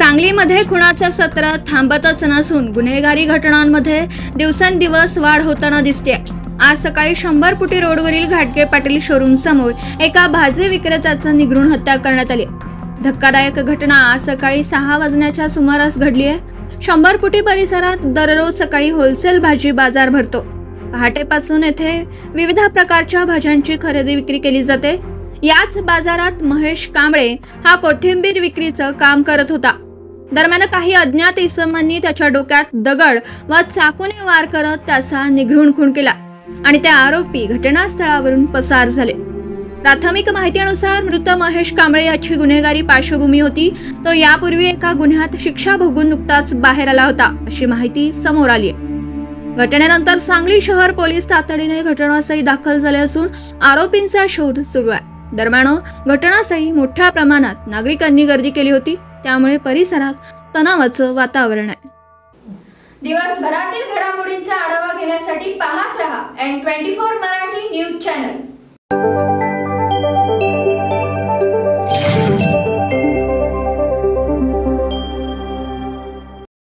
सांगलीमध्ये खुनाचं सत्र थांबतच नसून गुन्हेगारी घटनांमध्ये दिवसेंदिवस वाढ होताना दिसते। आज सकाळी 100 फुटी रोडवरील घाटगे पाटील शोरूम समोर एका भाजी विक्रेत्याचं निगरून हत्या करण्यात आली। धक्कादायक घटना आज सकाळी 6 वाजण्याच्या सुमारास घडली आहे। 100 फुटी परिसरात दररोज सकाळी होलसेल भाजी बाजार भरतो। पहाटेपासून येथे विविध प्रकारच्या भाज्यांची खरेदी विक्री केली जाते। याच बाजारात महेश कांबळे हा कोथिंबीर विक्रीचं काम करत होता। दरम्यान काही अज्ञात इसमांनी त्याच्या डोक्यात दगड व चाकूने वार करत त्याचा निगरून खून केला आणि ते आरोपी घटनास्थळावरून पसार झाले। प्राथमिक माहितीनुसार मृत महेश कांबळे याची गुन्हेगारी पार्श्वभूमी होती। तो यापूर्वी एका गुन्ह्यात शिक्षा भोगून नुकताच बाहेर आला होता, अशी माहिती समोर आली आहे। घटनेनंतर सांगली शहर पोलीस तातडीने घटनास्थळी दाखल झाले असून आरोपींचा शोध सुरू आहे। दरम्यान घटनास्थळी मोठ्या प्रमाणात नागरिकांनी गर्दी केली होती, त्यामुळे परिसरात तणावाचं वातावरण आहे। दिवसभरातील घडामोडींचा आढावा घेण्यासाठी पाहत रहा N24 मराठी न्यूज चॅनल।